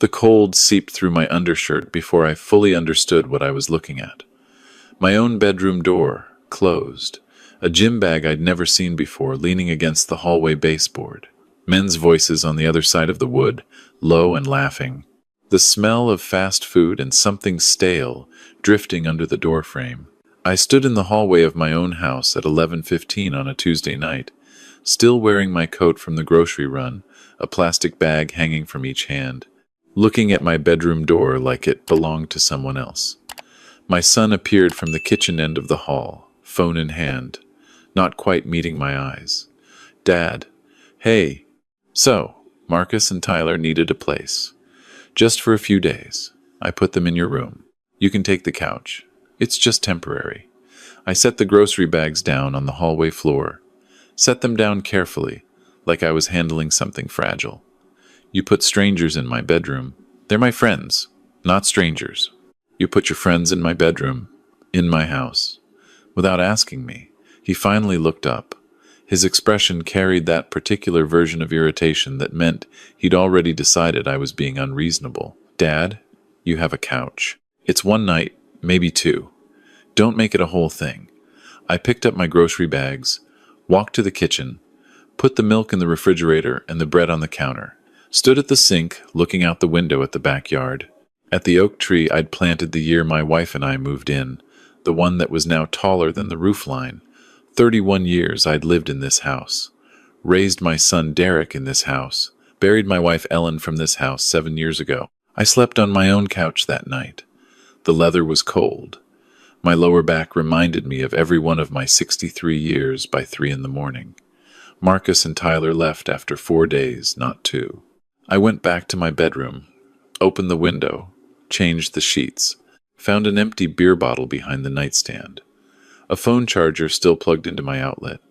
The cold seeped through my undershirt before I fully understood what I was looking at. My own bedroom door, closed. A gym bag I'd never seen before leaning against the hallway baseboard. Men's voices on the other side of the wood, low and laughing. The smell of fast food and something stale drifting under the doorframe. I stood in the hallway of my own house at 11:15 on a Tuesday night, still wearing my coat from the grocery run, a plastic bag hanging from each hand, looking at my bedroom door like it belonged to someone else. My son appeared from the kitchen end of the hall, phone in hand, not quite meeting my eyes. "Dad, hey. So, Marcus and Tyler needed a place. Just for a few days. I put them in your room. You can take the couch. It's just temporary." I set the grocery bags down on the hallway floor. Set them down carefully, like I was handling something fragile. "You put strangers in my bedroom. They're my friends, not strangers. You put your friends in my bedroom, in my house." Without asking me, he finally looked up. His expression carried that particular version of irritation that meant he'd already decided I was being unreasonable. "Dad, you have a couch. It's one night, maybe two. Don't make it a whole thing." I picked up my grocery bags, walked to the kitchen, put the milk in the refrigerator and the bread on the counter, stood at the sink looking out the window at the backyard, at the oak tree I'd planted the year my wife and I moved in, the one that was now taller than the roofline. 31 years I'd lived in this house, raised my son Derek in this house, buried my wife Ellen from this house 7 years ago. I slept on my own couch that night. The leather was cold. My lower back reminded me of every one of my 63 years by 3 in the morning. Marcus and Tyler left after 4 days, not 2. I went back to my bedroom, opened the window, changed the sheets, found an empty beer bottle behind the nightstand, a phone charger still plugged into my outlet,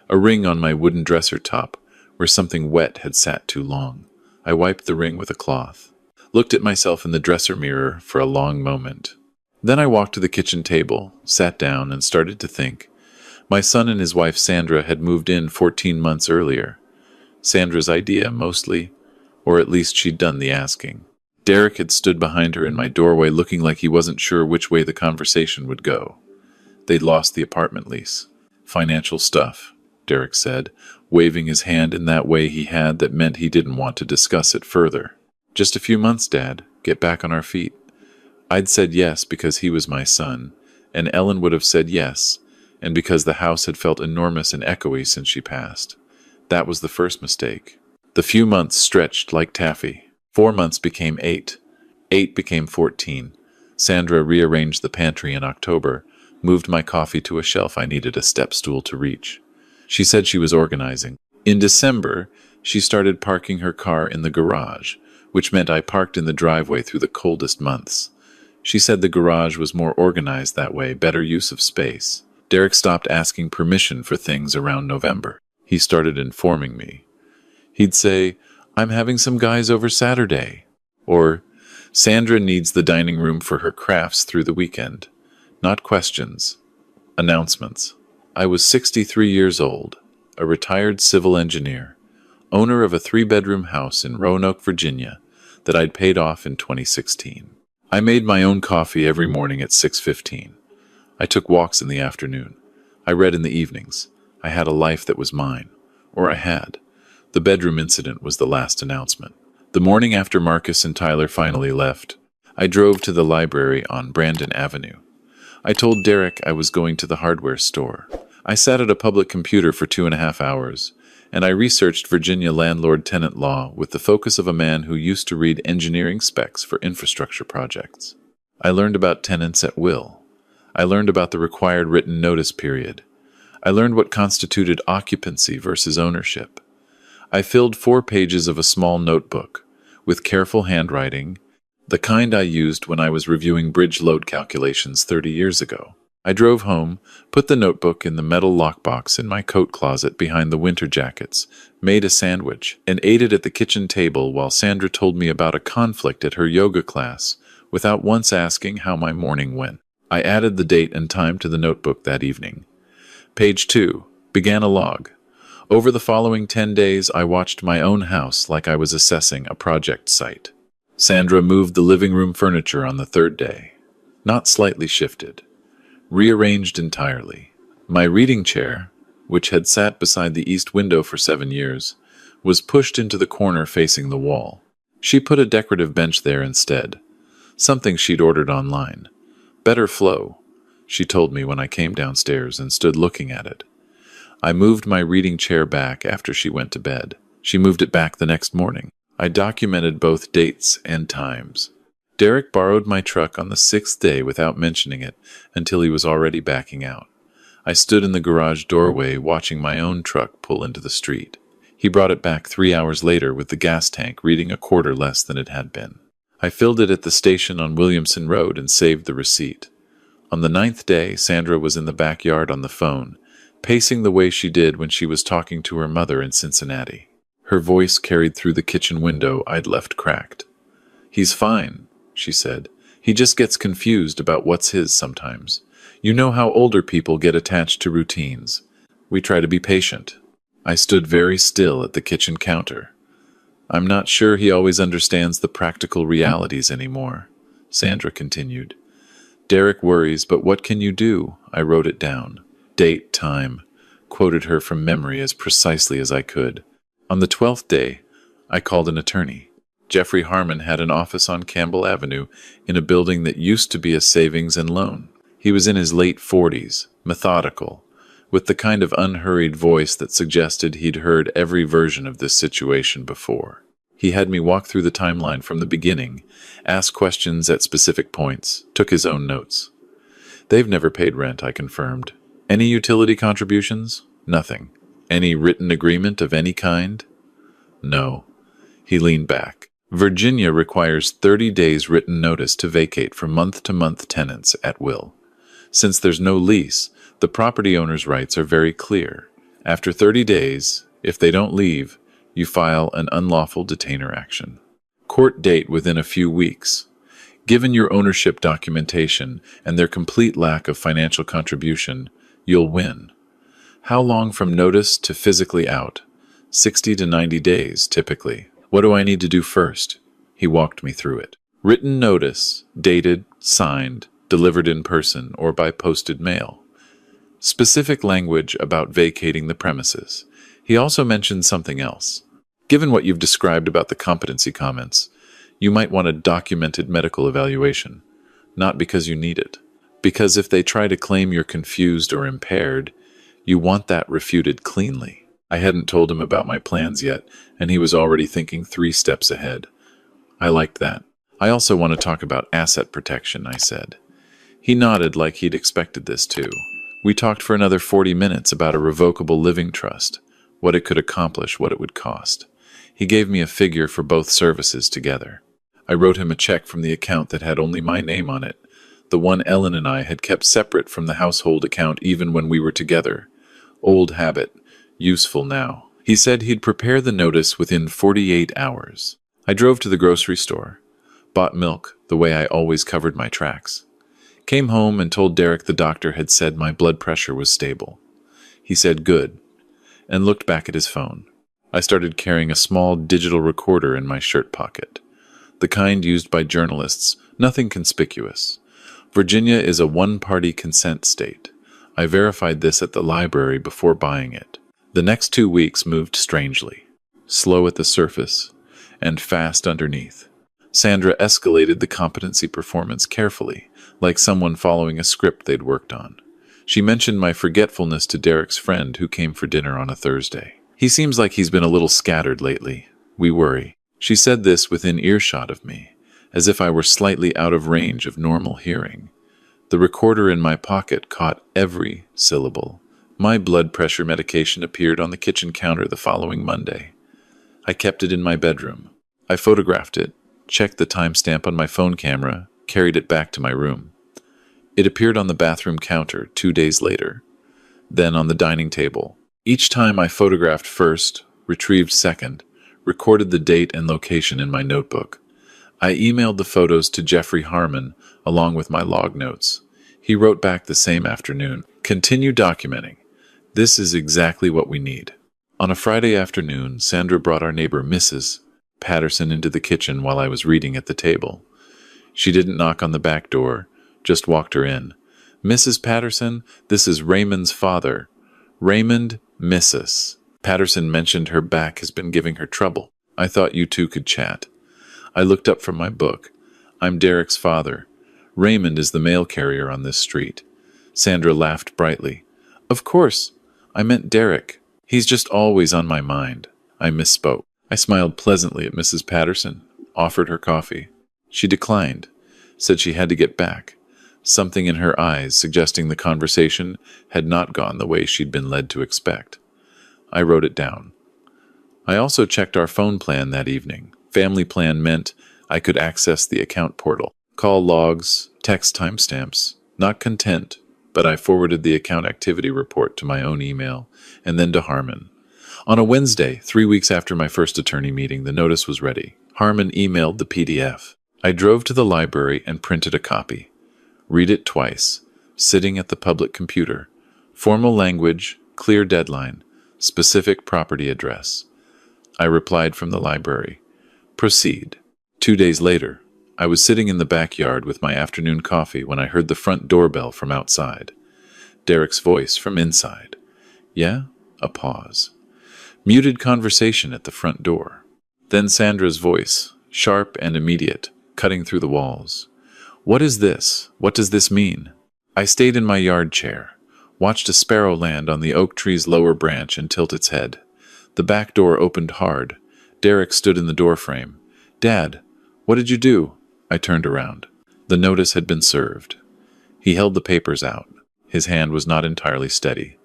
a ring on my wooden dresser top where something wet had sat too long. I wiped the ring with a cloth, looked at myself in the dresser mirror for a long moment. Then I walked to the kitchen table, sat down, and started to think. My son and his wife Sandra had moved in 14 months earlier. Sandra's idea, mostly, or at least she'd done the asking. Derek had stood behind her in my doorway looking like he wasn't sure which way the conversation would go. They'd lost the apartment lease. "Financial stuff," Derek said, waving his hand in that way he had that meant he didn't want to discuss it further. "Just a few months, Dad. Get back on our feet." I'd said yes because he was my son, and Ellen would have said yes, and because the house had felt enormous and echoey since she passed. That was the first mistake. The few months stretched like taffy. 4 months became 8. 8 became 14. Sandra rearranged the pantry in October, moved my coffee to a shelf I needed a step stool to reach. She said she was organizing. In December, she started parking her car in the garage, which meant I parked in the driveway through the coldest months. She said the garage was more organized that way, better use of space. Derek stopped asking permission for things around November. He started informing me. He'd say, "I'm having some guys over Saturday," or "Sandra needs the dining room for her crafts through the weekend." Not questions. Announcements. I was 63 years old, a retired civil engineer, owner of a 3-bedroom house in Roanoke, Virginia, that I'd paid off in 2016. I made my own coffee every morning at 6:15. I took walks in the afternoon. I read in the evenings. I had a life that was mine. Or I had. The bedroom incident was the last announcement. The morning after Marcus and Tyler finally left, I drove to the library on Brandon Avenue. I told Derek I was going to the hardware store. I sat at a public computer for 2.5 hours, and I researched Virginia landlord-tenant law with the focus of a man who used to read engineering specs for infrastructure projects. I learned about tenants at will. I learned about the required written notice period. I learned what constituted occupancy versus ownership. I filled 4 pages of a small notebook, with careful handwriting, the kind I used when I was reviewing bridge load calculations 30 years ago. I drove home, put the notebook in the metal lockbox in my coat closet behind the winter jackets, made a sandwich, and ate it at the kitchen table while Sandra told me about a conflict at her yoga class, without once asking how my morning went. I added the date and time to the notebook that evening. Page 2. Began a log. Over the following 10 days, I watched my own house like I was assessing a project site. Sandra moved the living room furniture on the third day. Not slightly shifted. Rearranged entirely. My reading chair, which had sat beside the east window for 7 years, was pushed into the corner facing the wall. She put a decorative bench there instead. Something she'd ordered online. Better flow, she told me when I came downstairs and stood looking at it. I moved my reading chair back after she went to bed. She moved it back the next morning. I documented both dates and times. Derek borrowed my truck on the 6th day without mentioning it until he was already backing out. I stood in the garage doorway watching my own truck pull into the street. He brought it back 3 hours later with the gas tank reading a quarter less than it had been. I filled it at the station on Williamson Road and saved the receipt. On the 9th day, Sandra was in the backyard on the phone, pacing the way she did when she was talking to her mother in Cincinnati. Her voice carried through the kitchen window I'd left cracked. "He's fine," she said. "He just gets confused about what's his sometimes. You know how older people get attached to routines. We try to be patient." I stood very still at the kitchen counter. "I'm not sure he always understands the practical realities anymore," Sandra continued. "Derek worries, but what can you do?" I wrote it down. Date, time, quoted her from memory as precisely as I could. On the 12th day, I called an attorney. Jeffrey Harmon had an office on Campbell Avenue in a building that used to be a savings and loan. He was in his late 40s, methodical, with the kind of unhurried voice that suggested he'd heard every version of this situation before. He had me walk through the timeline from the beginning, ask questions at specific points, took his own notes. "They've never paid rent," I confirmed. "Any utility contributions?" "Nothing." "Any written agreement of any kind?" "No." He leaned back. "Virginia requires 30 days written notice to vacate for month-to-month tenants at will. Since there's no lease, the property owner's rights are very clear. After 30 days, if they don't leave, you file an unlawful detainer action. Court date within a few weeks. Given your ownership documentation and their complete lack of financial contribution, you'll win. How long from notice to physically out? 60 to 90 days, typically. What do I need to do first?" He walked me through it. Written notice, dated, signed, delivered in person or by posted mail. Specific language about vacating the premises. He also mentioned something else. Given what you've described about the competency comments, you might want a documented medical evaluation. Not because you need it. Because if they try to claim you're confused or impaired, you want that refuted cleanly. I hadn't told him about my plans yet, and he was already thinking 3 steps ahead. I liked that. "I also want to talk about asset protection," I said. He nodded like he'd expected this too. We talked for another 40 minutes about a revocable living trust, what it could accomplish, what it would cost. He gave me a figure for both services together. I wrote him a check from the account that had only my name on it, the one Ellen and I had kept separate from the household account even when we were together. Old habit, useful now. He said he'd prepare the notice within 48 hours. I drove to the grocery store, bought milk the way I always covered my tracks. Came home and told Derek the doctor had said my blood pressure was stable. He said good, and looked back at his phone. I started carrying a small digital recorder in my shirt pocket. The kind used by journalists, nothing conspicuous. Virginia is a one-party consent state. I verified this at the library before buying it. The next 2 weeks moved strangely, slow at the surface and fast underneath. Sandra escalated the competency performance carefully, like someone following a script they'd worked on. She mentioned my forgetfulness to Derek's friend who came for dinner on a Thursday. "He seems like he's been a little scattered lately. We worry." She said this within earshot of me, as if I were slightly out of range of normal hearing. The recorder in my pocket caught every syllable. My blood pressure medication appeared on the kitchen counter the following Monday. I kept it in my bedroom. I photographed it, checked the timestamp on my phone camera, carried it back to my room. It appeared on the bathroom counter 2 days later, then on the dining table. Each time I photographed first, retrieved second, recorded the date and location in my notebook. I emailed the photos to Jeffrey Harmon along with my log notes. He wrote back the same afternoon. "Continue documenting. This is exactly what we need." On a Friday afternoon, Sandra brought our neighbor Mrs. Patterson into the kitchen while I was reading at the table. She didn't knock on the back door, just walked her in. "Mrs. Patterson, this is Raymond's father. Raymond, Mrs." Patterson mentioned her back has been giving her trouble. "I thought you two could chat." I looked up from my book. "I'm Derek's father. Raymond is the mail carrier on this street." Sandra laughed brightly. "Of course. I meant Derek. He's just always on my mind." I misspoke. I smiled pleasantly at Mrs. Patterson, offered her coffee. She declined, said she had to get back, something in her eyes suggesting the conversation had not gone the way she'd been led to expect. I wrote it down. I also checked our phone plan that evening. Family plan meant I could access the account portal, call logs, text timestamps. Not content, but I forwarded the account activity report to my own email and then to Harmon. On a Wednesday, 3 weeks after my first attorney meeting, the notice was ready. Harmon emailed the PDF. I drove to the library and printed a copy. Read it twice, sitting at the public computer. Formal language, clear deadline, specific property address. I replied from the library. Proceed. 2 days later, I was sitting in the backyard with my afternoon coffee when I heard the front doorbell from outside. Derek's voice from inside. "Yeah?" A pause. Muted conversation at the front door. Then Sandra's voice, sharp and immediate, cutting through the walls. "What is this? What does this mean?" I stayed in my yard chair, watched a sparrow land on the oak tree's lower branch and tilt its head. The back door opened hard. Derek stood in the doorframe. "Dad, what did you do?" I turned around. The notice had been served. He held the papers out. His hand was not entirely steady.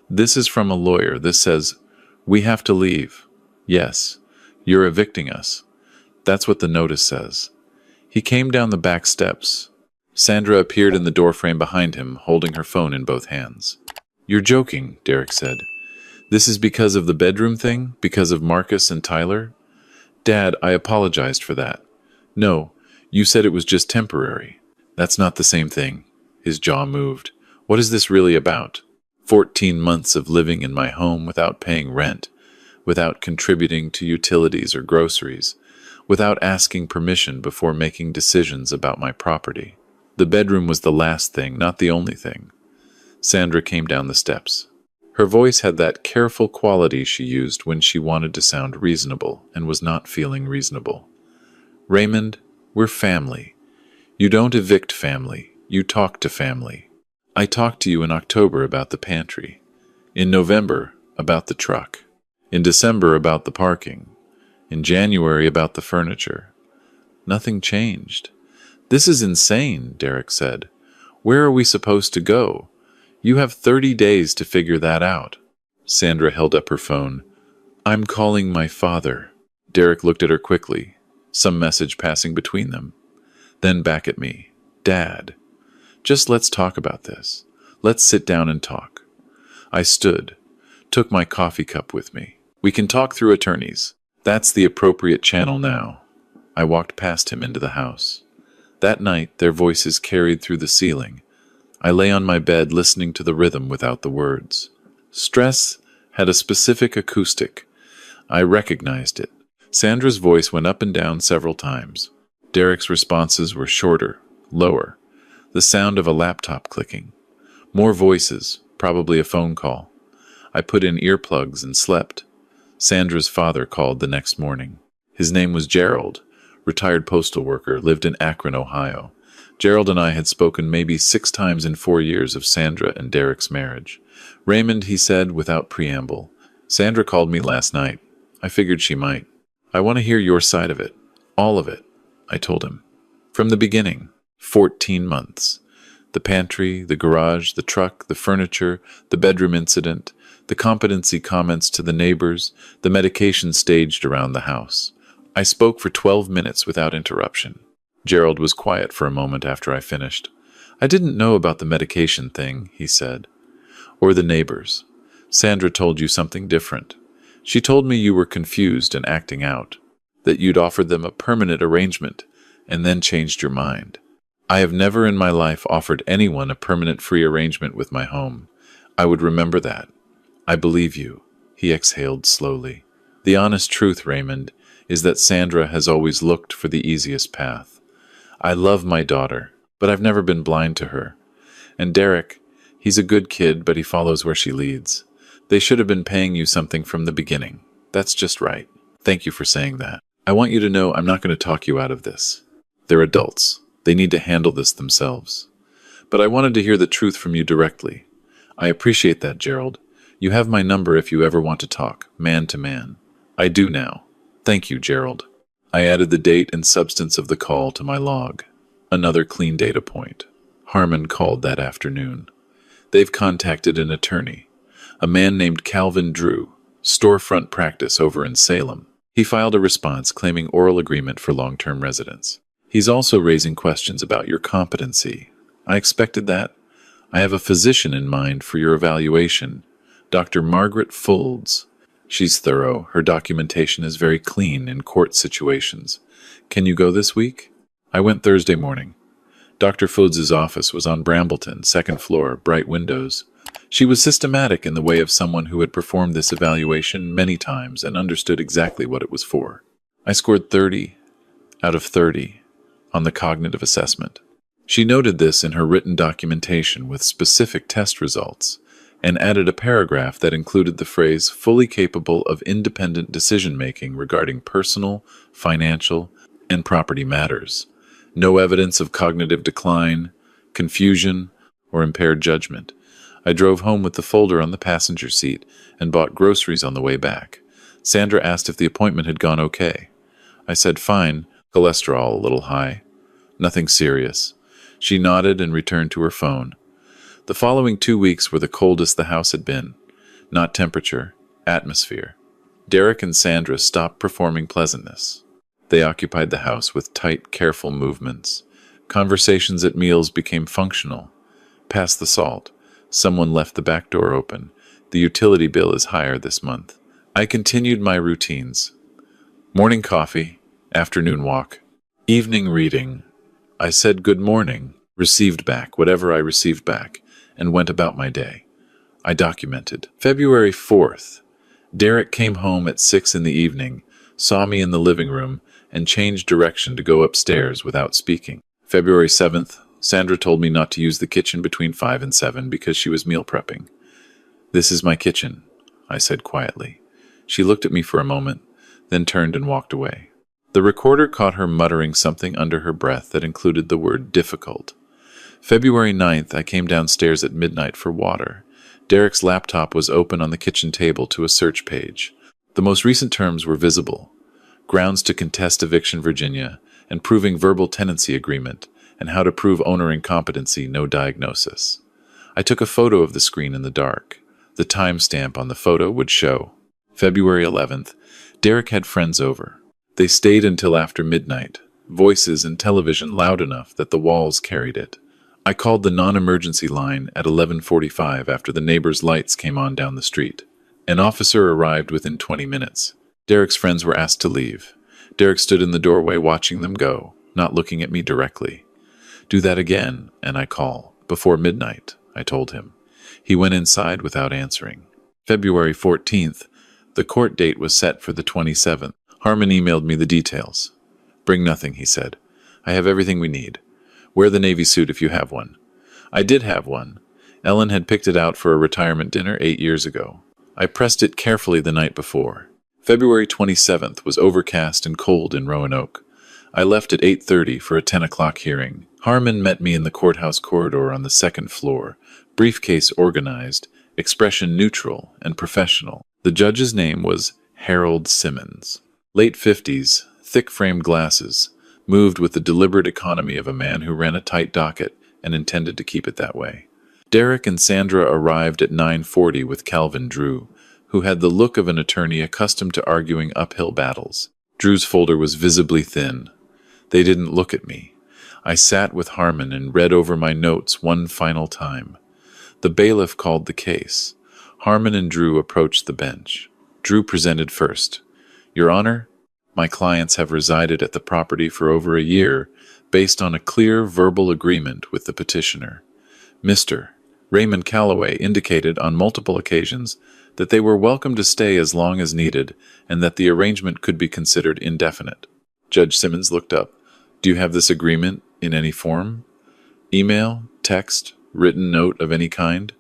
"This is from a lawyer. This says, we have to leave. Yes, you're evicting us. That's what the notice says." He came down the back steps. Sandra appeared in the doorframe behind him, holding her phone in both hands. "You're joking," Derek said. "This is because of the bedroom thing? Because of Marcus and Tyler?" "Dad, I apologized for that." "No, you said it was just temporary." "That's not the same thing." His jaw moved. "What is this really about? 14 months of living in my home without paying rent, without contributing to utilities or groceries, without asking permission before making decisions about my property. The bedroom was the last thing, not the only thing." Sandra came down the steps. Her voice had that careful quality she used when she wanted to sound reasonable and was not feeling reasonable. "Raymond, we're family. You don't evict family. You talk to family. I talked to you in October about the pantry. In November, about the truck. In December, about the parking. In January, about the furniture. Nothing changed." "This is insane," Derek said. "Where are we supposed to go? You have 30 days to figure that out." Sandra held up her phone. "I'm calling my father." Derek looked at her quickly, some message passing between them. Then back at me. "Dad, just let's talk about this. Let's sit down and talk." I stood, took my coffee cup with me. "We can talk through attorneys. That's the appropriate channel now." I walked past him into the house. That night, their voices carried through the ceiling. I lay on my bed listening to the rhythm without the words. Stress had a specific acoustic. I recognized it. Sandra's voice went up and down several times. Derek's responses were shorter, lower. The sound of a laptop clicking. More voices, probably a phone call. I put in earplugs and slept. Sandra's father called the next morning. His name was Gerald, retired postal worker, lived in Akron, Ohio. Gerald and I had spoken maybe 6 times in 4 years of Sandra and Derek's marriage. "Raymond," he said without preamble, "Sandra called me last night. I figured she might. I want to hear your side of it. All of it," I told him. From the beginning. 14 months. The pantry, the garage, the truck, the furniture, the bedroom incident, the competency comments to the neighbors, the medication staged around the house. I spoke for 12 minutes without interruption. Gerald was quiet for a moment after I finished. "I didn't know about the medication thing," he said. "Or the neighbors. Sandra told you something different. She told me you were confused and acting out, that you'd offered them a permanent arrangement and then changed your mind. I have never in my life offered anyone a permanent free arrangement with my home. I would remember that. I believe you." He exhaled slowly. "The honest truth, Raymond, is that Sandra has always looked for the easiest path. I love my daughter, but I've never been blind to her. And Derek, he's a good kid, but he follows where she leads. They should have been paying you something from the beginning. That's just right. Thank you for saying that. I want you to know I'm not going to talk you out of this. They're adults. They need to handle this themselves. But I wanted to hear the truth from you directly. I appreciate that, Gerald. You have my number if you ever want to talk, man to man. I do now. Thank you, Gerald. I added the date and substance of the call to my log. Another clean data point. Harmon called that afternoon. They've contacted an attorney, a man named Calvin Drew, storefront practice over in Salem. He filed a response claiming oral agreement for long-term residence. He's also raising questions about your competency. I expected that. I have a physician in mind for your evaluation, Dr. Margaret Folds. She's thorough. Her documentation is very clean in court situations. Can you go this week? I went Thursday morning. Dr. Folds' office was on Brambleton, second floor, bright windows. She was systematic in the way of someone who had performed this evaluation many times and understood exactly what it was for. I scored 30 out of 30 on the cognitive assessment. She noted this in her written documentation with specific test results and added a paragraph that included the phrase fully capable of independent decision-making regarding personal, financial, and property matters. No evidence of cognitive decline, confusion, or impaired judgment. I drove home with the folder on the passenger seat and bought groceries on the way back. Sandra asked if the appointment had gone okay. I said fine, cholesterol a little high. Nothing serious. She nodded and returned to her phone. The following 2 weeks were the coldest the house had been. Not temperature, atmosphere. Derek and Sandra stopped performing pleasantness. They occupied the house with tight, careful movements. Conversations at meals became functional. Pass the salt. Someone left the back door open. The utility bill is higher this month. I continued my routines. Morning coffee, afternoon walk, evening reading. I said good morning, received back whatever I received back, and went about my day. I documented. February 4th. Derek came home at 6 in the evening, saw me in the living room, and changed direction to go upstairs without speaking. February 7th. Sandra told me not to use the kitchen between 5 and 7 because she was meal prepping. This is my kitchen, I said quietly. She looked at me for a moment, then turned and walked away. The recorder caught her muttering something under her breath that included the word difficult. February 9th, I came downstairs at midnight for water. Derek's laptop was open on the kitchen table to a search page. The most recent terms were visible. Grounds to contest eviction Virginia, and proving verbal tenancy agreement, and how to prove owner incompetency, no diagnosis. I took a photo of the screen in the dark. The timestamp on the photo would show. February 11th, Derek had friends over. They stayed until after midnight, voices and television loud enough that the walls carried it. I called the non-emergency line at 11:45 after the neighbor's lights came on down the street. An officer arrived within 20 minutes. Derek's friends were asked to leave. Derek stood in the doorway watching them go, not looking at me directly. Do that again, and I call. Before midnight, I told him. He went inside without answering. February 14th, the court date was set for the 27th. Harmon emailed me the details. Bring nothing, he said. I have everything we need. Wear the Navy suit if you have one. I did have one. Ellen had picked it out for a retirement dinner 8 years ago. I pressed it carefully the night before. February 27th was overcast and cold in Roanoke. I left at 8:30 for a 10 o'clock hearing. Harmon met me in the courthouse corridor on the second floor, briefcase organized, expression neutral and professional. The judge's name was Harold Simmons. Late 50s, thick-framed glasses, moved with the deliberate economy of a man who ran a tight docket and intended to keep it that way. Derek and Sandra arrived at 9:40 with Calvin Drew, who had the look of an attorney accustomed to arguing uphill battles. Drew's folder was visibly thin. They didn't look at me. I sat with Harmon and read over my notes one final time. The bailiff called the case. Harmon and Drew approached the bench. Drew presented first. Your Honor, my clients have resided at the property for over a year, based on a clear verbal agreement with the petitioner. Mr. Raymond Calloway indicated on multiple occasions that they were welcome to stay as long as needed, and that the arrangement could be considered indefinite. Judge Simmons looked up. Do you have this agreement in any form? Email, text, written note of any kind?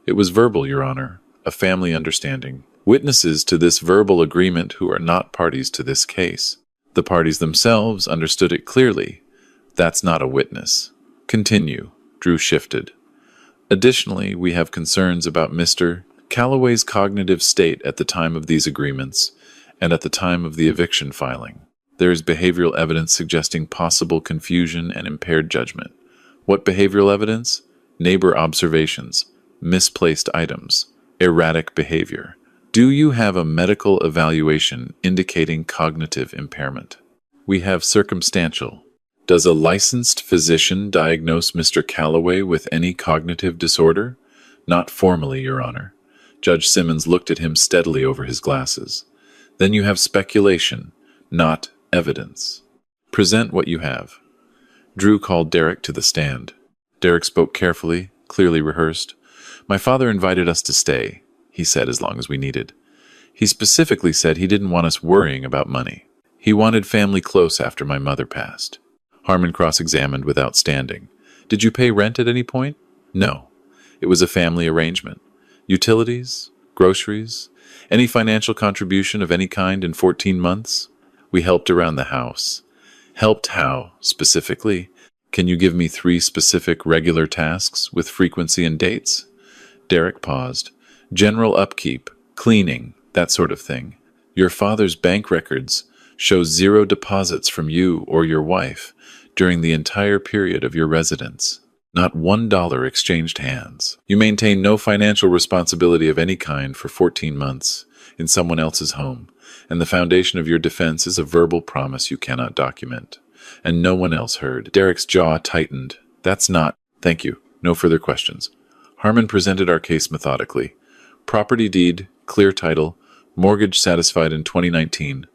It was verbal, Your Honor, a family understanding. Witnesses to this verbal agreement who are not parties to this case. The parties themselves understood it clearly. That's not a witness. Continue. Drew shifted. Additionally, we have concerns about Mr. Calloway's cognitive state at the time of these agreements and at the time of the eviction filing. There is behavioral evidence suggesting possible confusion and impaired judgment. What behavioral evidence? Neighbor observations, misplaced items, erratic behavior. Do you have a medical evaluation indicating cognitive impairment? We have circumstantial. Does a licensed physician diagnose Mr. Calloway with any cognitive disorder? Not formally, Your Honor. Judge Simmons looked at him steadily over his glasses. Then you have speculation, not evidence. Present what you have. Drew called Derek to the stand. Derek spoke carefully, clearly rehearsed. My father invited us to stay, he said, as long as we needed. He specifically said he didn't want us worrying about money. He wanted family close after my mother passed. Harmon cross-examined without standing. Did you pay rent at any point? No. It was a family arrangement. Utilities? Groceries? Any financial contribution of any kind in 14 months? We helped around the house. Helped how, specifically? Can you give me 3 specific regular tasks with frequency and dates? Derek paused. General upkeep, cleaning, that sort of thing. Your father's bank records show 0 deposits from you or your wife during the entire period of your residence. Not $1 exchanged hands. You maintain no financial responsibility of any kind for 14 months in someone else's home, and the foundation of your defense is a verbal promise you cannot document. And no one else heard. Derek's jaw tightened. That's not... Thank you. No further questions. Harmon presented our case methodically. Property deed, clear title, mortgage satisfied in 2019.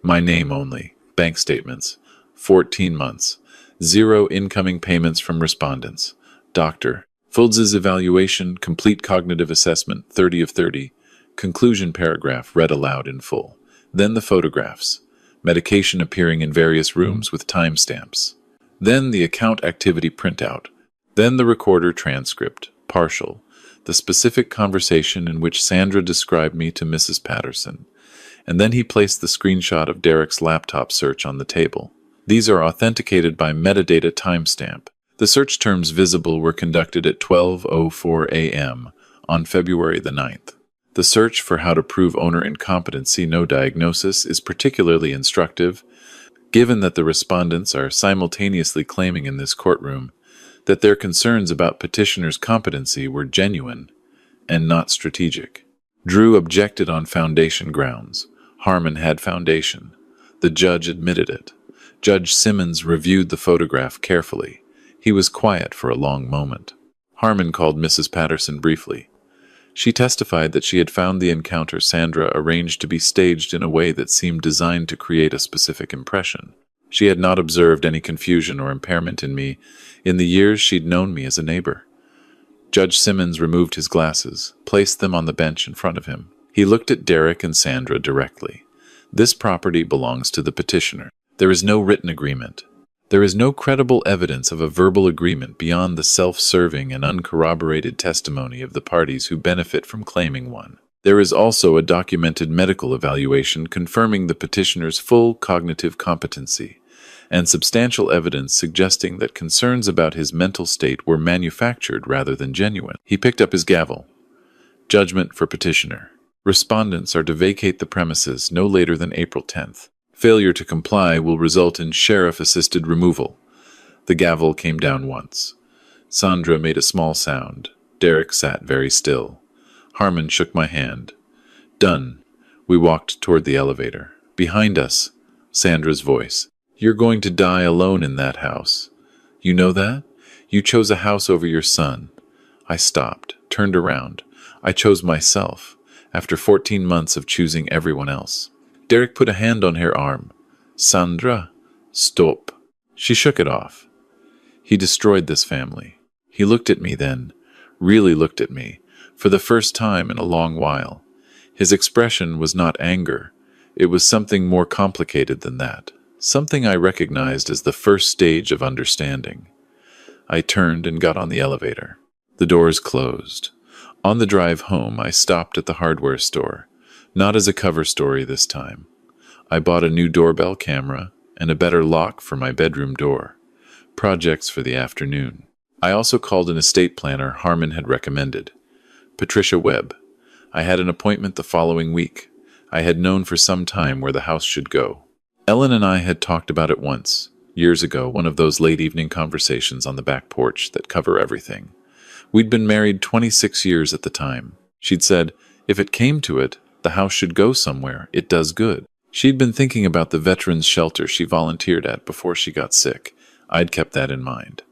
My name only. Bank statements. 14 months. 0 incoming payments from respondents. Doctor. Fultz's evaluation, complete cognitive assessment, 30 of 30. Conclusion paragraph read aloud in full. Then the photographs. Medication appearing in various rooms with timestamps. Then the account activity printout. Then the recorder transcript, partial. The specific conversation in which Sandra described me to Mrs. Patterson. And then he placed the screenshot of Derek's laptop search on the table. These are authenticated by metadata timestamp. The search terms visible were conducted at 12:04 a.m. on February the 9th. The search for how to prove owner incompetency, no diagnosis, is particularly instructive, given that the respondents are simultaneously claiming in this courtroom that their concerns about petitioner's competency were genuine and not strategic. Drew objected on foundation grounds. Harmon had foundation. The judge admitted it. Judge Simmons reviewed the photograph carefully. He was quiet for a long moment. Harmon called Mrs. Patterson briefly. She testified that she had found the encounter Sandra arranged to be staged in a way that seemed designed to create a specific impression. She had not observed any confusion or impairment in me in the years she'd known me as a neighbor. Judge Simmons removed his glasses, placed them on the bench in front of him. He looked at Derek and Sandra directly. This property belongs to the petitioner. There is no written agreement. There is no credible evidence of a verbal agreement beyond the self-serving and uncorroborated testimony of the parties who benefit from claiming one. There is also a documented medical evaluation confirming the petitioner's full cognitive competency, and substantial evidence suggesting that concerns about his mental state were manufactured rather than genuine. He picked up his gavel. Judgment for petitioner. Respondents are to vacate the premises no later than April 10th. Failure to comply will result in sheriff-assisted removal. The gavel came down once. Sandra made a small sound. Derek sat very still. Harmon shook my hand. Done. We walked toward the elevator. Behind us, Sandra's voice. You're going to die alone in that house. You know that? You chose a house over your son. I stopped, turned around. I chose myself, after 14 months of choosing everyone else. Derek put a hand on her arm. Sandra, stop. She shook it off. He destroyed this family. He looked at me then, really looked at me, for the first time in a long while. His expression was not anger. It was something more complicated than that. Something I recognized as the first stage of understanding. I turned and got on the elevator. The doors closed. On the drive home, I stopped at the hardware store. Not as a cover story this time. I bought a new doorbell camera and a better lock for my bedroom door. Projects for the afternoon. I also called an estate planner Harmon had recommended. Patricia Webb. I had an appointment the following week. I had known for some time where the house should go. Ellen and I had talked about it once, years ago, one of those late evening conversations on the back porch that cover everything. We'd been married 26 years at the time. She'd said, if it came to it, the house should go somewhere. It does good. She'd been thinking about the veterans shelter she volunteered at before she got sick. I'd kept that in mind.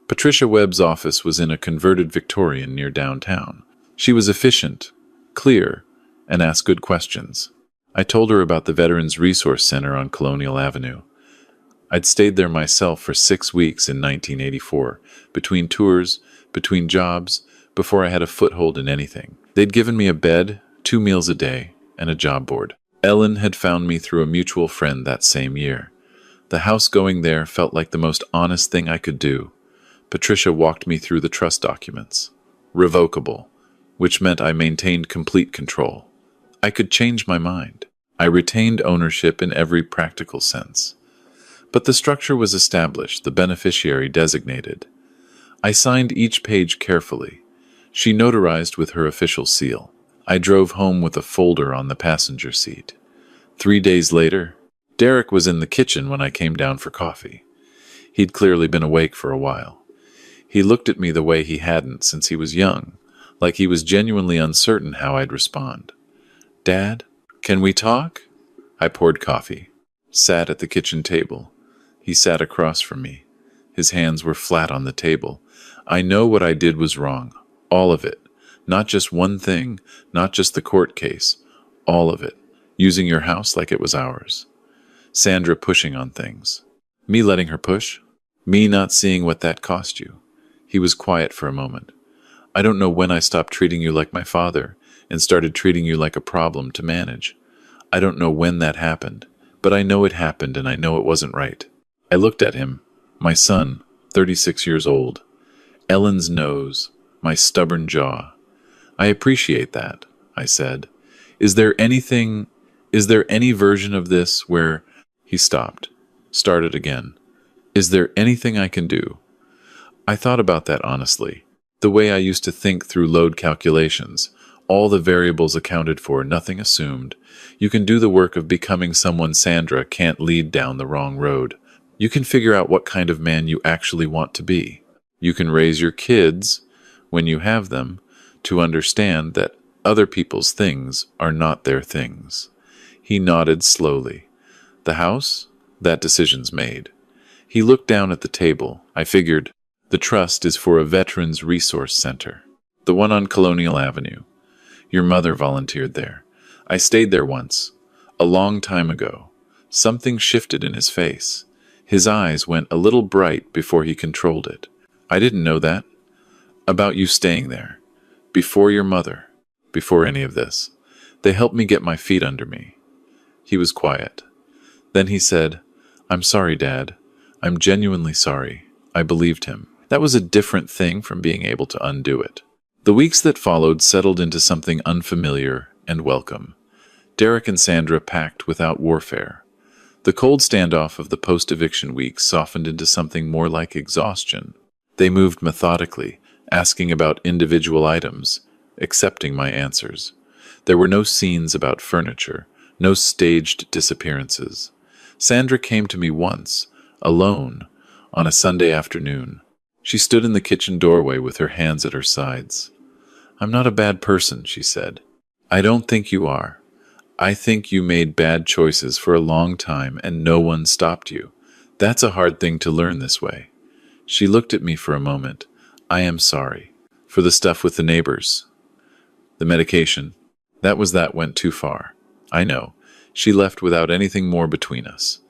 Patricia Webb's office was in a converted Victorian near downtown. She was efficient, clear, and asked good questions. I told her about the Veterans Resource Center on Colonial Avenue. I'd stayed there myself for 6 weeks in 1984, between tours, between jobs, before I had a foothold in anything. They'd given me a bed, 2 meals a day, and a job board. Ellen had found me through a mutual friend that same year. The house going there felt like the most honest thing I could do. Patricia walked me through the trust documents. Revocable, which meant I maintained complete control. I could change my mind. I retained ownership in every practical sense. But the structure was established, the beneficiary designated. I signed each page carefully. She notarized with her official seal. I drove home with a folder on the passenger seat. 3 days later, Derek was in the kitchen when I came down for coffee. He'd clearly been awake for a while. He looked at me the way he hadn't since he was young, like he was genuinely uncertain how I'd respond. Dad, can we talk? I poured coffee, sat at the kitchen table. He sat across from me. His hands were flat on the table. I know what I did was wrong. All of it. Not just one thing, not just the court case. All of it. Using your house like it was ours. Sandra pushing on things. Me letting her push. Me not seeing what that cost you. He was quiet for a moment. I don't know when I stopped treating you like my father and started treating you like a problem to manage. I don't know when that happened, but I know it happened and I know it wasn't right. I looked at him, my son, 36 years old. Ellen's nose, my stubborn jaw. I appreciate that, I said. Is there any version of this where... He stopped, started again. Is there anything I can do? I thought about that honestly. The way I used to think through load calculations. All the variables accounted for, nothing assumed. You can do the work of becoming someone Sandra can't lead down the wrong road. You can figure out what kind of man you actually want to be. You can raise your kids, when you have them, to understand that other people's things are not their things. He nodded slowly. The house? That decision's made. He looked down at the table. I figured, the trust is for a Veterans Resource Center. The one on Colonial Avenue. Your mother volunteered there. I stayed there once. A long time ago. Something shifted in his face. His eyes went a little bright before he controlled it. I didn't know that. About you staying there. Before your mother. Before any of this. They helped me get my feet under me. He was quiet. Then he said, I'm sorry, Dad. I'm genuinely sorry. I believed him. That was a different thing from being able to undo it. The weeks that followed settled into something unfamiliar and welcome. Derek and Sandra packed without warfare. The cold standoff of the post-eviction week softened into something more like exhaustion. They moved methodically, asking about individual items, accepting my answers. There were no scenes about furniture, no staged disappearances. Sandra came to me once, alone, on a Sunday afternoon. She stood in the kitchen doorway with her hands at her sides. I'm not a bad person, she said. I don't think you are. I think you made bad choices for a long time and no one stopped you. That's a hard thing to learn this way. She looked at me for a moment. I am sorry. For the stuff with the neighbors. The medication. That went too far. I know. She left without anything more between us.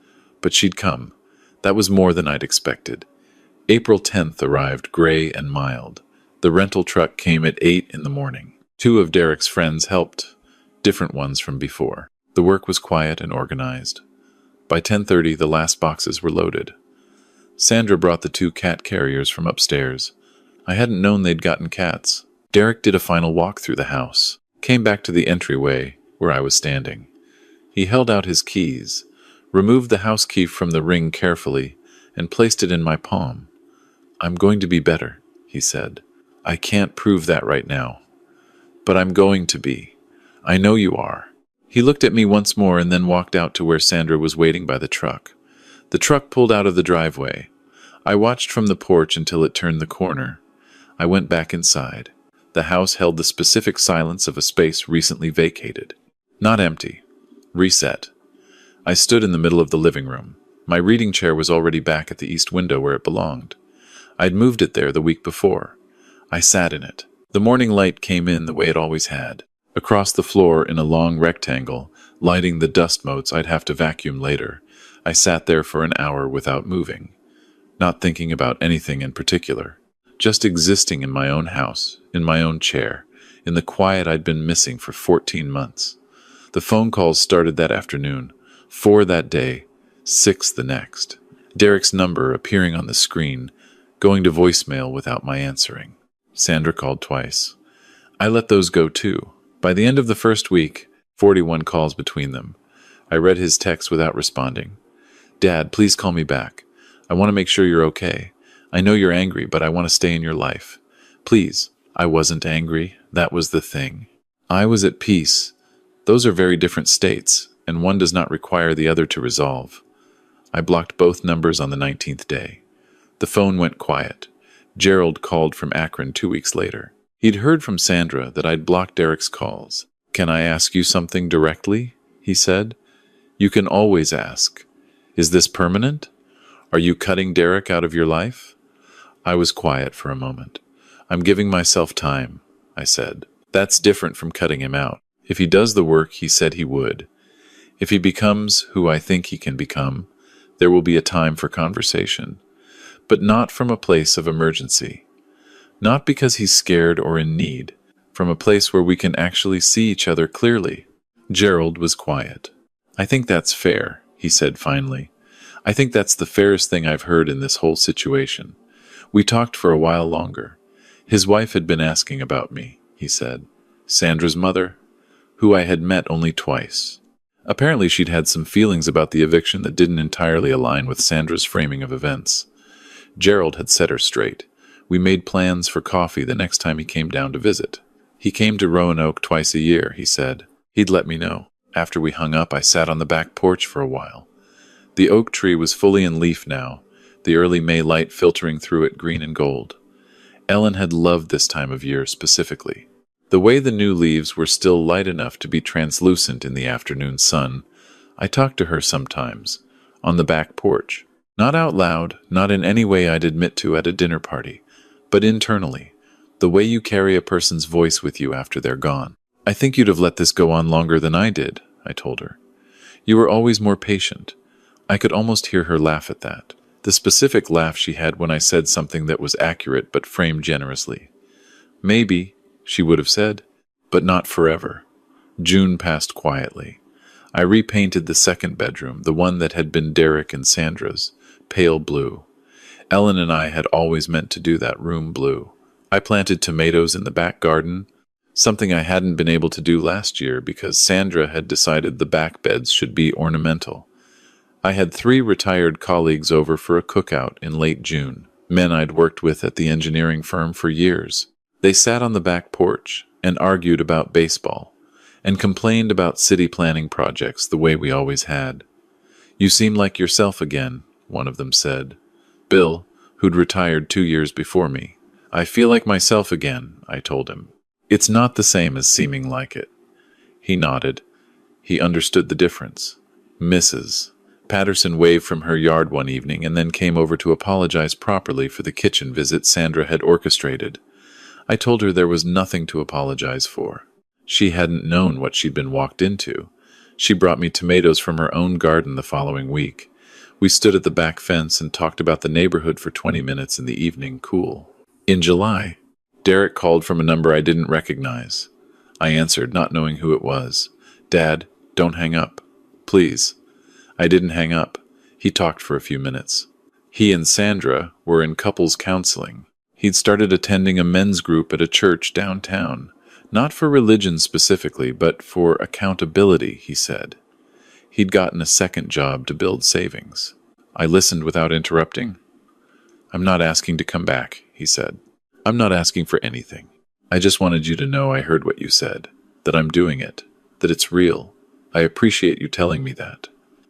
But she'd come. That was more than I'd expected. April 10th arrived gray and mild. The rental truck came at 8 in the morning. 2 of Derek's friends helped. different ones from before. The work was quiet and organized. By 10:30, the last boxes were loaded. Sandra brought the 2 cat carriers from upstairs. I hadn't known they'd gotten cats. Derek did a final walk through the house, came back to the entryway where I was standing. He held out his keys, removed the house key from the ring carefully, and placed it in my palm. "I'm going to be better," he said. "I can't prove that right now. But I'm going to be. I know you are." He looked at me once more and then walked out to where Sandra was waiting by the truck. The truck pulled out of the driveway. I watched from the porch until it turned the corner. I went back inside. The house held the specific silence of a space recently vacated. Not empty. Reset. I stood in the middle of the living room. My reading chair was already back at the east window where it belonged. I'd moved it there the week before. I sat in it. The morning light came in the way it always had, across the floor in a long rectangle, lighting the dust motes I'd have to vacuum later. I sat there for an hour without moving, not thinking about anything in particular, just existing in my own house, in my own chair, in the quiet I'd been missing for 14 months. The phone calls started that afternoon, 4 that day, 6 the next. Derek's number appearing on the screen, going to voicemail without my answering. Sandra called twice. I let those go too. By the end of the first week, 41 calls between them. I read his text without responding. "Dad, please call me back. I want to make sure you're okay. I know you're angry, but I want to stay in your life. Please." I wasn't angry. That was the thing. I was at peace. Those are very different states, and one does not require the other to resolve. I blocked both numbers on the 19th day. The phone went quiet. Gerald called from Akron 2 weeks later. He'd heard from Sandra that I'd blocked Derek's calls. "Can I ask you something directly?" he said. "You can always ask. Is this permanent? Are you cutting Derek out of your life?" I was quiet for a moment. "I'm giving myself time," I said. "That's different from cutting him out. If he does the work he said he would, if he becomes who I think he can become, there will be a time for conversation. But not from a place of emergency. Not because he's scared or in need, from a place where we can actually see each other clearly." Gerald was quiet. "I think that's fair," he said finally. "I think that's the fairest thing I've heard in this whole situation." We talked for a while longer. His wife had been asking about me, he said. Sandra's mother, who I had met only twice. Apparently she'd had some feelings about the eviction that didn't entirely align with Sandra's framing of events. Gerald had set her straight. We made plans for coffee the next time he came down to visit. He came to Roanoke twice a year, he said. He'd let me know. After we hung up, I sat on the back porch for a while. The oak tree was fully in leaf now, the early May light filtering through it green and gold. Ellen had loved this time of year specifically. The way the new leaves were still light enough to be translucent in the afternoon sun, I talked to her sometimes, on the back porch. Not out loud, not in any way I'd admit to at a dinner party, but internally, the way you carry a person's voice with you after they're gone. "I think you'd have let this go on longer than I did," I told her. "You were always more patient." I could almost hear her laugh at that. The specific laugh she had when I said something that was accurate but framed generously. "Maybe," she would have said, "but not forever." June passed quietly. I repainted the second bedroom, the one that had been Derek and Sandra's, pale blue. Ellen and I had always meant to do that room blue. I planted tomatoes in the back garden, something I hadn't been able to do last year because Sandra had decided the back beds should be ornamental. I had 3 retired colleagues over for a cookout in late June, men I'd worked with at the engineering firm for years. They sat on the back porch and argued about baseball and complained about city planning projects the way we always had. "You seem like yourself again," one of them said. Bill, who'd retired 2 years before me. "I feel like myself again," I told him. "It's not the same as seeming like it." He nodded. He understood the difference. Mrs. Patterson waved from her yard one evening and then came over to apologize properly for the kitchen visit Sandra had orchestrated. I told her there was nothing to apologize for. She hadn't known what she'd been walked into. She brought me tomatoes from her own garden the following week. We stood at the back fence and talked about the neighborhood for 20 minutes in the evening cool. In July, Derek called from a number I didn't recognize. I answered, not knowing who it was. Dad, don't hang up. Please. I didn't hang up. He talked for a few minutes. He and Sandra were in couples counseling. He'd started attending a men's group at a church downtown. Not for religion specifically, but for accountability, he said. He'd gotten a second job to build savings. I listened without interrupting. I'm not asking to come back, he said. I'm not asking for anything. I just wanted you to know I heard what you said, that I'm doing it, that it's real. I appreciate you telling me that.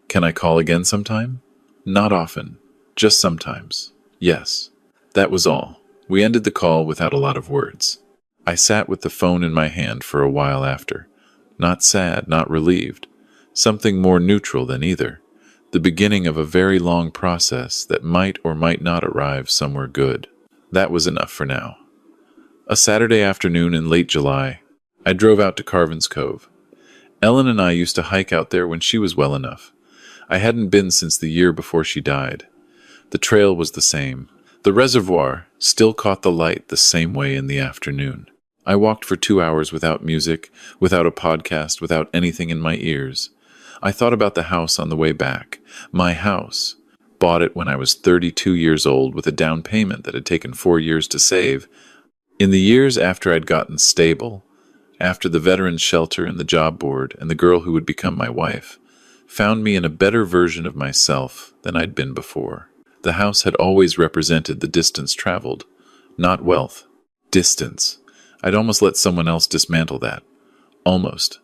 Can I call again sometime? Not often, just sometimes. Yes. That was all. We ended the call without a lot of words. I sat with the phone in my hand for a while after. Not sad, not relieved. Something more neutral than either. The beginning of a very long process that might or might not arrive somewhere good. That was enough for now. A Saturday afternoon in late July, I drove out to Carvin's Cove. Ellen and I used to hike out there when she was well enough. I hadn't been since the year before she died. The trail was the same. The reservoir still caught the light the same way in the afternoon. I walked for 2 hours without music, without a podcast, without anything in my ears. I thought about the house on the way back. My house. Bought it when I was 32 years old with a down payment that had taken 4 years to save. In the years after I'd gotten stable, after the veterans shelter and the job board and the girl who would become my wife, found me in a better version of myself than I'd been before. The house had always represented the distance traveled, not wealth. Distance. I'd almost let someone else dismantle that. Almost.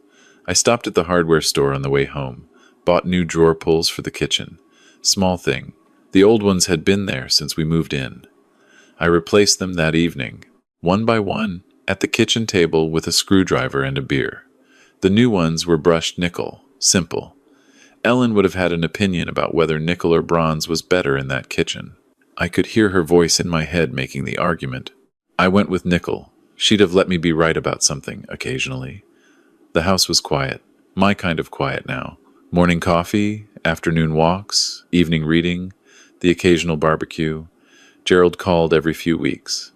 I stopped at the hardware store on the way home, bought new drawer pulls for the kitchen. Small thing. The old ones had been there since we moved in. I replaced them that evening, one by one, at the kitchen table with a screwdriver and a beer. The new ones were brushed nickel, simple. Ellen would have had an opinion about whether nickel or bronze was better in that kitchen. I could hear her voice in my head making the argument. I went with nickel. She'd have let me be right about something, occasionally. The house was quiet. My kind of quiet now. Morning coffee, afternoon walks, evening reading, the occasional barbecue. Gerald called every few weeks.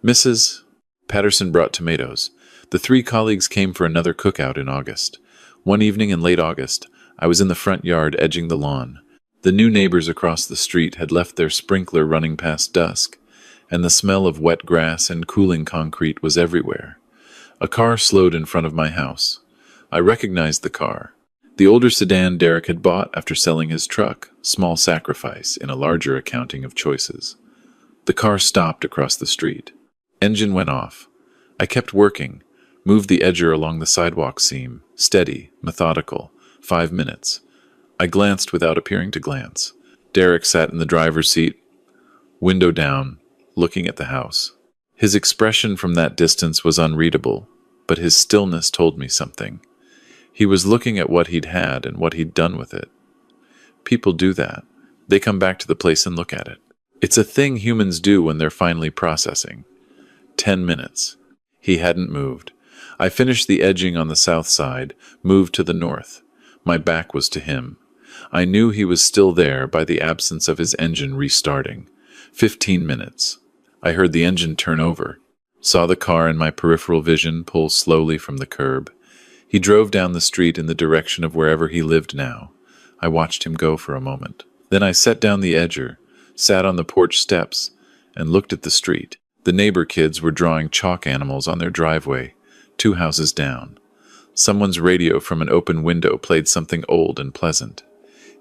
Mrs. Patterson brought tomatoes. The 3 colleagues came for another cookout in August. One evening in late August, I was in the front yard edging the lawn. The new neighbors across the street had left their sprinkler running past dusk, and the smell of wet grass and cooling concrete was everywhere. A car slowed in front of my house. I recognized the car. The older sedan Derek had bought after selling his truck, small sacrifice in a larger accounting of choices. The car stopped across the street. Engine went off. I kept working, moved the edger along the sidewalk seam, steady, methodical. 5 minutes. I glanced without appearing to glance. Derek sat in the driver's seat, window down, looking at the house. His expression from that distance was unreadable, but his stillness told me something. He was looking at what he'd had and what he'd done with it. People do that. They come back to the place and look at it. It's a thing humans do when they're finally processing. 10 minutes. He hadn't moved. I finished the edging on the south side, moved to the north. My back was to him. I knew he was still there by the absence of his engine restarting. 15 minutes. I heard the engine turn over, saw the car in my peripheral vision pull slowly from the curb. He drove down the street in the direction of wherever he lived now. I watched him go for a moment. Then I set down the edger, sat on the porch steps, and looked at the street. The neighbor kids were drawing chalk animals on their driveway, 2 houses down. Someone's radio from an open window played something old and pleasant.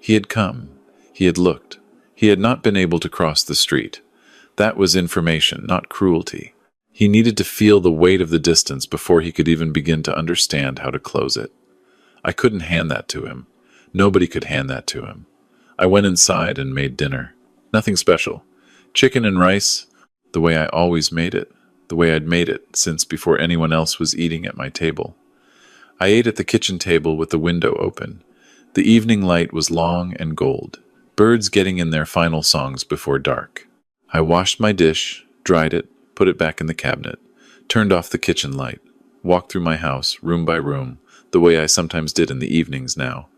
He had come. He had looked. He had not been able to cross the street. That was information, not cruelty. He needed to feel the weight of the distance before he could even begin to understand how to close it. I couldn't hand that to him. Nobody could hand that to him. I went inside and made dinner. Nothing special. Chicken and rice, the way I always made it, the way I'd made it since before anyone else was eating at my table. I ate at the kitchen table with the window open. The evening light was long and gold, birds getting in their final songs before dark. I washed my dish, dried it, put it back in the cabinet, turned off the kitchen light, walked through my house, room by room, the way I sometimes did in the evenings now.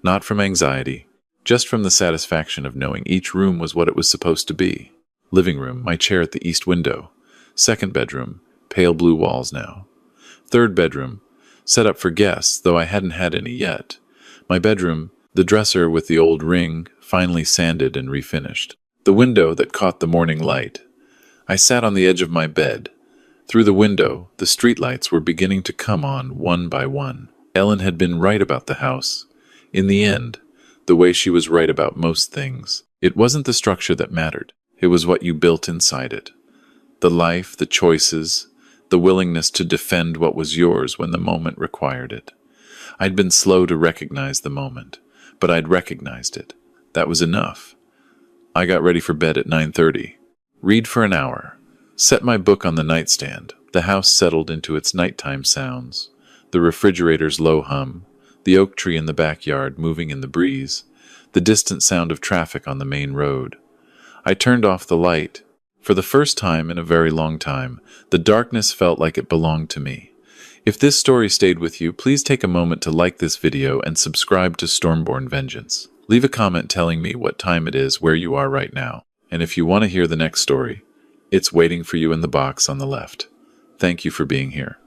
Not from anxiety, just from the satisfaction of knowing each room was what it was supposed to be. Living room, my chair at the east window. Second bedroom, pale blue walls now. Third bedroom, set up for guests, though I hadn't had any yet. My bedroom, the dresser with the old ring, finely sanded and refinished. The window that caught the morning light. I sat on the edge of my bed. Through the window, the streetlights were beginning to come on one by one. Ellen had been right about the house. In the end, the way she was right about most things. It wasn't the structure that mattered. It was what you built inside it. The life, the choices, the willingness to defend what was yours when the moment required it. I'd been slow to recognize the moment, but I'd recognized it. That was enough. I got ready for bed at 9:30. Read for an hour. Set my book on the nightstand. The house settled into its nighttime sounds. The refrigerator's low hum, the oak tree in the backyard moving in the breeze, the distant sound of traffic on the main road. I turned off the light. For the first time in a very long time, the darkness felt like it belonged to me. If this story stayed with you, please take a moment to like this video and subscribe to Stormborn Vengeance. Leave a comment telling me what time it is where you are right now. And if you want to hear the next story, it's waiting for you in the box on the left. Thank you for being here.